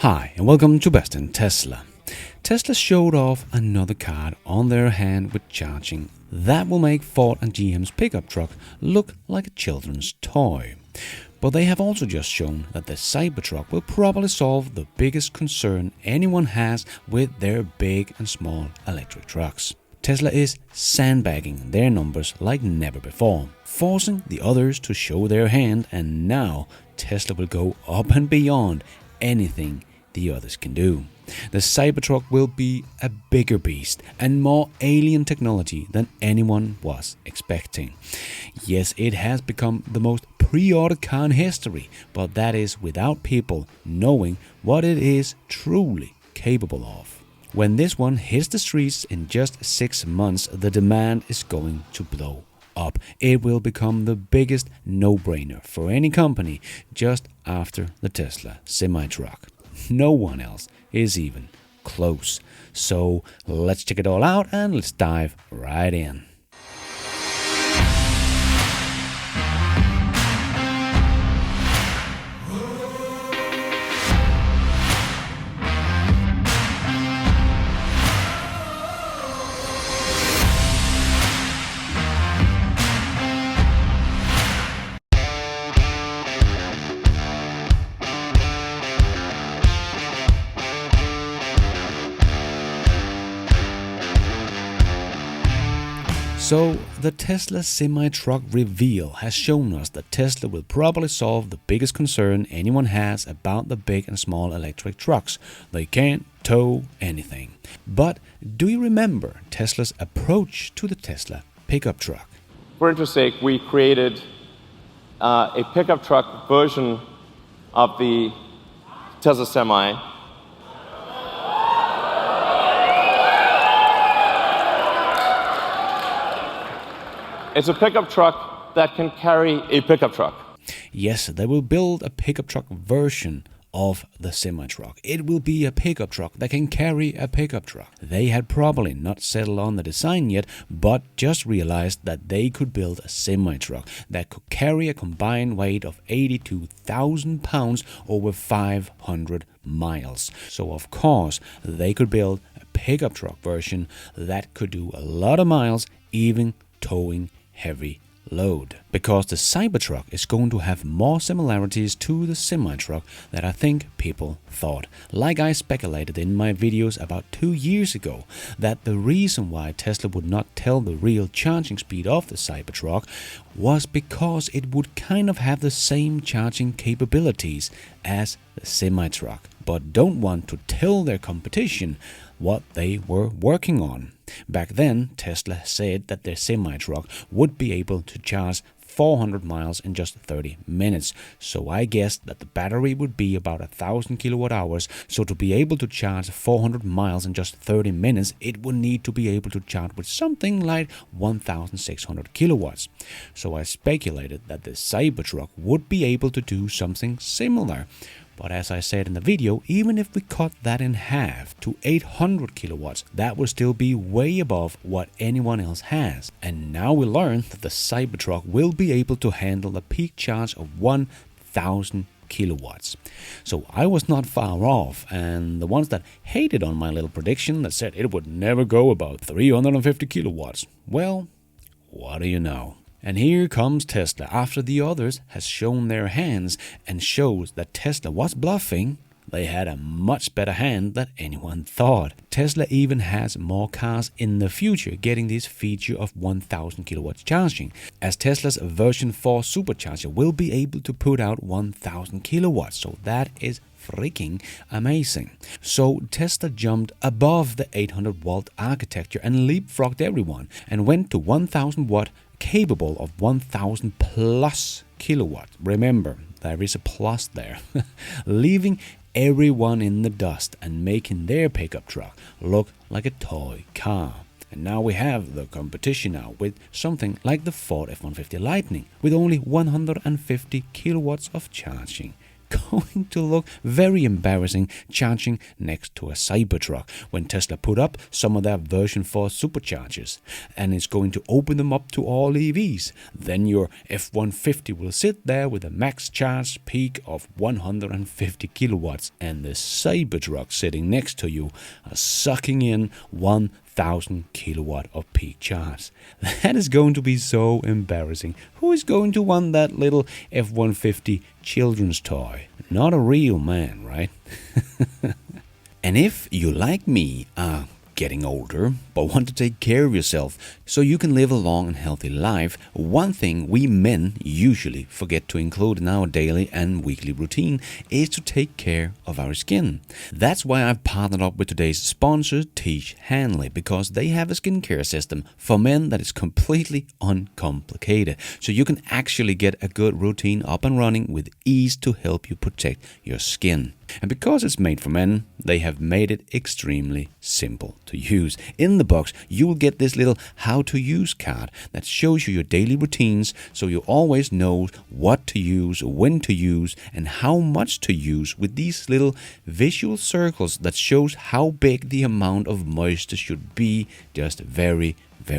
Hi and welcome to Best in Tesla. Tesla showed off another card on their hand with charging that will make Ford and GM's pickup truck look like a children's toy. But they have also just shown that the Cybertruck will probably solve the biggest concern anyone has with their big and small electric trucks. Tesla is sandbagging their numbers like never before, forcing the others to show their hand, and now Tesla will go up and beyond anything the others can do. The Cybertruck will be a bigger beast and more alien technology than anyone was expecting. Yes, it has become the most pre-ordered car in history, but that is without people knowing what it is truly capable of. When this one hits the streets in just 6 months, the demand is going to blow up. It will become the biggest no-brainer for any company just after the Tesla semi-truck. No one else is even close. So let's check it all out and let's dive right in. So, the Tesla semi-truck reveal has shown us that Tesla will probably solve the biggest concern anyone has about the big and small electric trucks. They can't tow anything. But do you remember Tesla's approach to the Tesla pickup truck? For interest's sake, we created a pickup truck version of the Tesla Semi. It's a pickup truck that can carry a pickup truck. Yes, they will build a pickup truck version of the semi-truck. It will be a pickup truck that can carry a pickup truck. They had probably not settled on the design yet, but just realized that they could build a semi-truck that could carry a combined weight of 82,000 pounds over 500 miles. So of course, they could build a pickup truck version that could do a lot of miles, even towing heavy load, because the Cybertruck is going to have more similarities to the semi-truck than I think people thought. Like I speculated in my videos about 2 years ago, that the reason why Tesla would not tell the real charging speed of the Cybertruck was because it would kind of have the same charging capabilities as the semi-truck, but don't want to tell their competition what they were working on. Back then, Tesla said that their semi-truck would be able to charge 400 miles in just 30 minutes. So I guessed that the battery would be about 1,000 kilowatt hours. So to be able to charge 400 miles in just 30 minutes, it would need to be able to charge with something like 1,600 kilowatts. So I speculated that the Cybertruck would be able to do something similar. But as I said in the video, even if we cut that in half to 800 kilowatts, that would still be way above what anyone else has. And now we learn that the Cybertruck will be able to handle a peak charge of 1,000 kilowatts. So I was not far off, and the ones that hated on my little prediction that said it would never go above 350 kilowatts, well, what do you know? And here comes Tesla after the others has shown their hands and shows that Tesla was bluffing. They had a much better hand than anyone thought. Tesla even has more cars in the future getting this feature of 1,000 kilowatts charging, as Tesla's version 4 supercharger will be able to put out 1,000 kilowatts. So that is freaking amazing. So Tesla jumped above the 800 volt architecture and leapfrogged everyone and went to 1,000 watt, capable of 1,000 plus kilowatts. Remember, there is a plus there. Leaving everyone in the dust and making their pickup truck look like a toy car. And now we have the competition now with something like the Ford F-150 Lightning with only 150 kilowatts of charging. going to look very embarrassing charging next to a Cybertruck when Tesla put up some of their version 4 superchargers, and it's going to open them up to all EVs. Then your F-150 will sit there with a max charge peak of 150 kilowatts, and the Cybertruck sitting next to you are sucking in 1,000 kilowatt of peak charge. That is going to be so embarrassing. Who is going to want that little F-150 children's toy? Not a real man, right? And if you, like me, are getting older but want to take care of yourself so you can live a long and healthy life, one thing we men usually forget to include in our daily and weekly routine is to take care of our skin. That's why I've partnered up with today's sponsor, Tiege Hanley, because they have a skincare system for men that is completely uncomplicated, so you can actually get a good routine up and running with ease to help you protect your skin. And because it's made for men, they have made it extremely simple to use. In the box, you will get this little how to use card that shows you your daily routines, so you always know what to use, when to use, and how much to use, with these little visual circles that shows how big the amount of moisture should be. Just very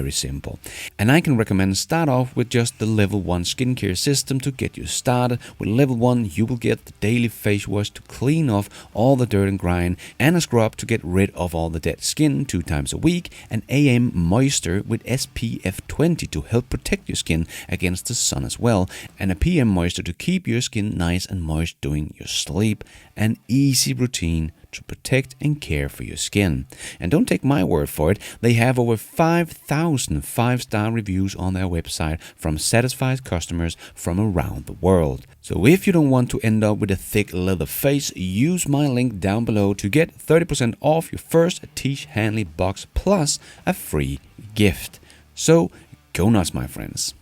simple. And I can recommend start off with just the level 1 skincare system to get you started. With level 1, you will get the daily face wash to clean off all the dirt and grime, and a scrub to get rid of all the dead skin 2 times a week, an AM moisture with SPF 20 to help protect your skin against the sun as well, and a PM moisture to keep your skin nice and moist during your sleep. An easy routine to protect and care for your skin. And don't take my word for it, they have over 5,000 5-star reviews on their website from satisfied customers from around the world. So if you don't want to end up with a thick leather face, use my link down below to get 30% off your first Tiege Hanley box plus a free gift. So go nuts, my friends.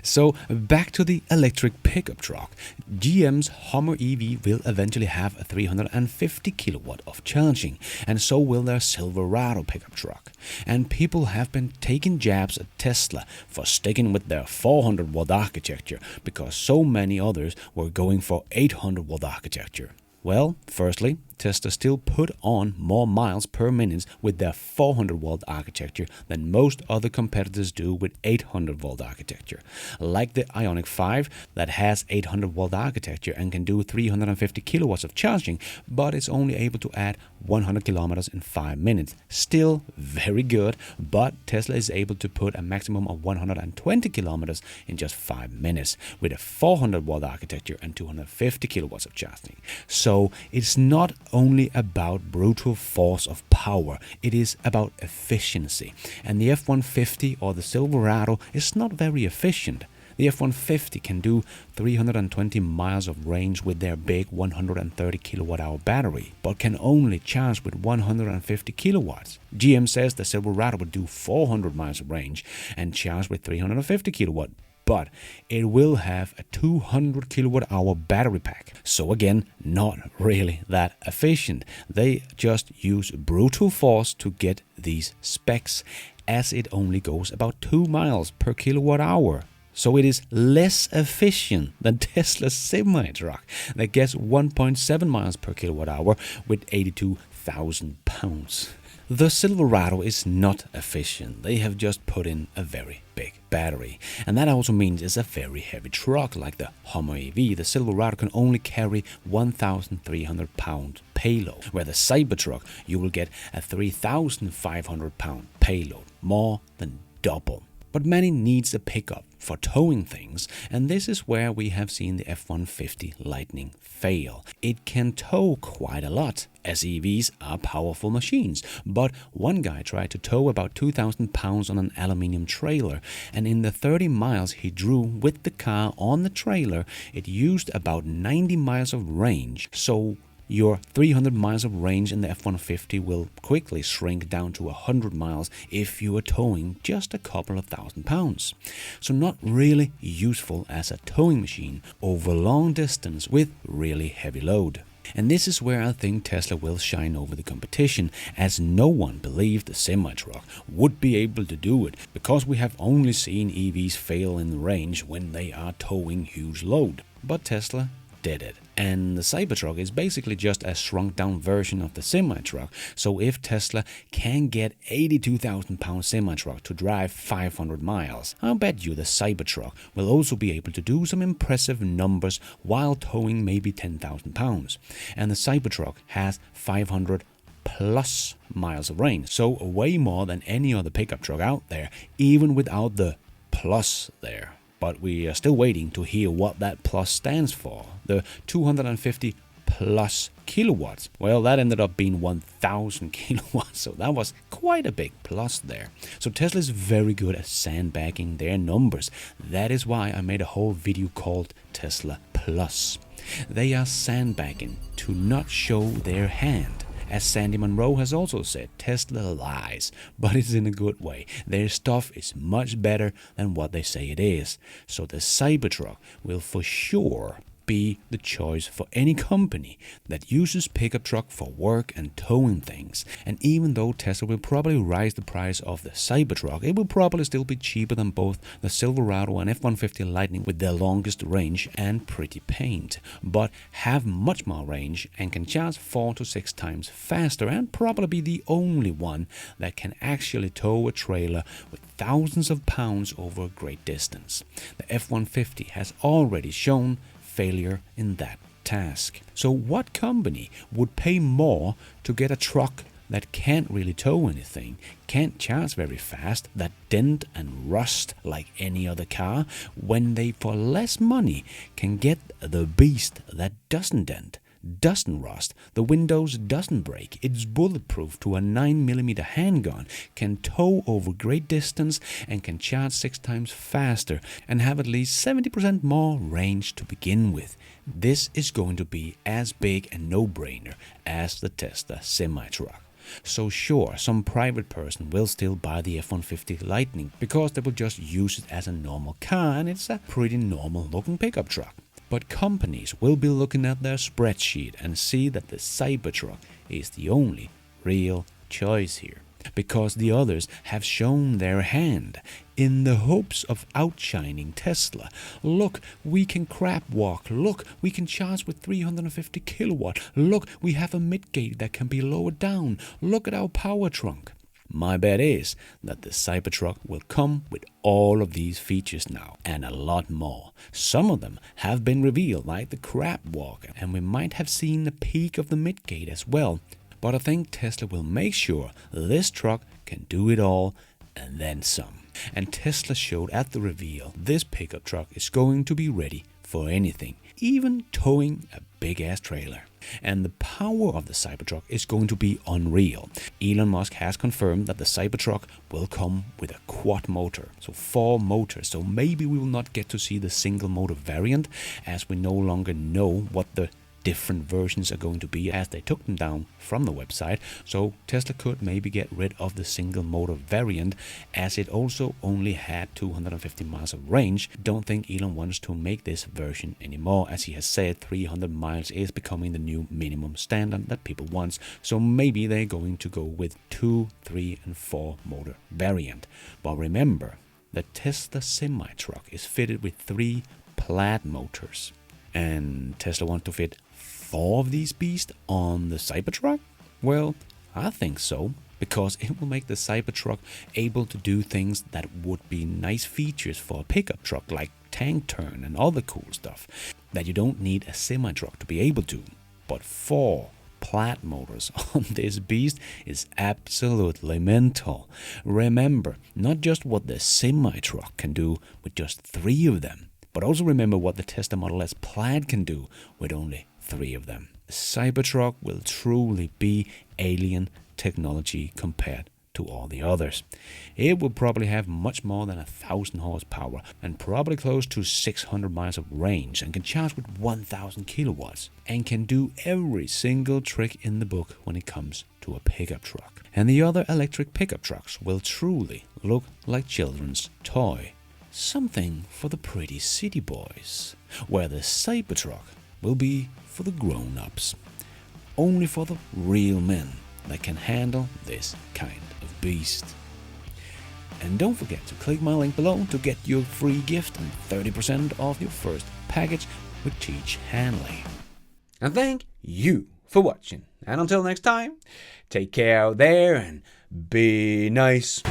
So back to the electric pickup truck. GM's Hummer EV will eventually have a 350 kilowatt of charging, and so will their Silverado pickup truck. And people have been taking jabs at Tesla for sticking with their 400 watt architecture because so many others were going for 800 watt architecture. Well, firstly, Tesla still put on more miles per minute with their 400 volt architecture than most other competitors do with 800 volt architecture. Like the Ioniq 5 that has 800 volt architecture and can do 350 kilowatts of charging, but it's only able to add 100 kilometers in 5 minutes. Still very good, but Tesla is able to put a maximum of 120 kilometers in just 5 minutes with a 400 volt architecture and 250 kilowatts of charging. So it's not only about brutal force of power, it is about efficiency. And the F-150 or the Silverado is not very efficient. The F-150 can do 320 miles of range with their big 130 kilowatt-hour battery, but can only charge with 150 kilowatts. GM says the Silverado would do 400 miles of range and charge with 350 kilowatt, but it will have a 200 kilowatt-hour battery pack. So again, not really that efficient. They just use brutal force to get these specs, as it only goes about 2 miles per kilowatt-hour. So it is less efficient than Tesla's semi-truck that gets 1.7 miles per kilowatt-hour with 82,000 pounds. The Silverado is not efficient. They have just put in a very big battery. And that also means it's a very heavy truck. Like the Hummer EV, the Silverado can only carry 1,300 pound payload, where the Cybertruck you will get a 3,500 pound payload, more than double. But many needs a pickup for towing things, and this is where we have seen the F-150 Lightning fail. It can tow quite a lot, as EVs are powerful machines, but one guy tried to tow about 2,000 pounds on an aluminium trailer, and in the 30 miles he drew with the car on the trailer, it used about 90 miles of range. So your 300 miles of range in the F-150 will quickly shrink down to 100 miles if you are towing just a couple of thousand pounds. So not really useful as a towing machine over long distance with really heavy load. And this is where I think Tesla will shine over the competition, as no one believed the semi-truck would be able to do it, because we have only seen EVs fail in the range when they are towing huge load. But Tesla did it. And the Cybertruck is basically just a shrunk down version of the semi-truck. So if Tesla can get 82,000-pound semi-truck to drive 500 miles, I'll bet you the Cybertruck will also be able to do some impressive numbers while towing maybe 10,000 pounds. And the Cybertruck has 500 plus miles of range, so way more than any other pickup truck out there, even without the plus there. But we are still waiting to hear what that plus stands for. The 250 plus kilowatts. Well, that ended up being 1,000 kilowatts, so that was quite a big plus there. So Tesla is very good at sandbagging their numbers. That is why I made a whole video called Tesla Plus. They are sandbagging to not show their hand. As Sandy Munro has also said, Tesla lies, but it's in a good way. Their stuff is much better than what they say it is. So the Cybertruck will for sure be the choice for any company that uses pickup truck for work and towing things. And even though Tesla will probably raise the price of the Cybertruck, it will probably still be cheaper than both the Silverado and F-150 Lightning with their longest range and pretty paint, but have much more range and can charge 4 to 6 times faster, and probably be the only one that can actually tow a trailer with thousands of pounds over a great distance. The F-150 has already shown failure in that task. So what company would pay more to get a truck that can't really tow anything, can't charge very fast, that dent and rust like any other car, when they for less money can get the beast that doesn't dent, doesn't rust, the windows doesn't break, it's bulletproof to a 9mm handgun, can tow over great distance, and can charge 6 times faster, and have at least 70% more range to begin with. This is going to be as big a no-brainer as the Tesla semi-truck. So sure, some private person will still buy the F-150 Lightning because they will just use it as a normal car, and it's a pretty normal looking pickup truck. But companies will be looking at their spreadsheet and see that the Cybertruck is the only real choice here, because the others have shown their hand in the hopes of outshining Tesla. Look, we can crab walk. Look, we can charge with 350 kilowatt. Look, we have a midgate that can be lowered down. Look at our power trunk. My bet is that the Cybertruck will come with all of these features now, and a lot more. Some of them have been revealed, like the crab walk, and we might have seen the peak of the midgate as well. But I think Tesla will make sure this truck can do it all and then some. And Tesla showed at the reveal this pickup truck is going to be ready for anything, even towing a big-ass trailer. And the power of the Cybertruck is going to be unreal. Elon Musk has confirmed that the Cybertruck will come with a quad motor, so 4 motors. So maybe we will not get to see the single motor variant, as we no longer know what the different versions are going to be, as they took them down from the website. So Tesla could maybe get rid of the single motor variant, as it also only had 250 miles of range. Don't think Elon wants to make this version anymore, as he has said 300 miles is becoming the new minimum standard that people want. So maybe they're going to go with 2, 3 and 4 motor variant. But remember, the Tesla semi-truck is fitted with 3 plaid motors, and Tesla wants to fit 4 of these beasts on the Cybertruck? Well, I think so, because it will make the Cybertruck able to do things that would be nice features for a pickup truck, like tank turn and other cool stuff that you don't need a semi-truck to be able to. But 4 plaid motors on this beast is absolutely mental. Remember, not just what the semi-truck can do with just 3 of them, but also remember what the Tesla Model S Plaid can do with only 3 of them. The Cybertruck will truly be alien technology compared to all the others. It will probably have much more than 1,000 horsepower and probably close to 600 miles of range, and can charge with 1,000 kilowatts, and can do every single trick in the book when it comes to a pickup truck. And the other electric pickup trucks will truly look like children's toy. Something for the pretty city boys, where the Cybertruck will be for the grown-ups. Only for the real men that can handle this kind of beast. And don't forget to click my link below to get your free gift and 30% off your first package with Tiege Hanley. And thank you for watching. And until next time, take care out there and be nice.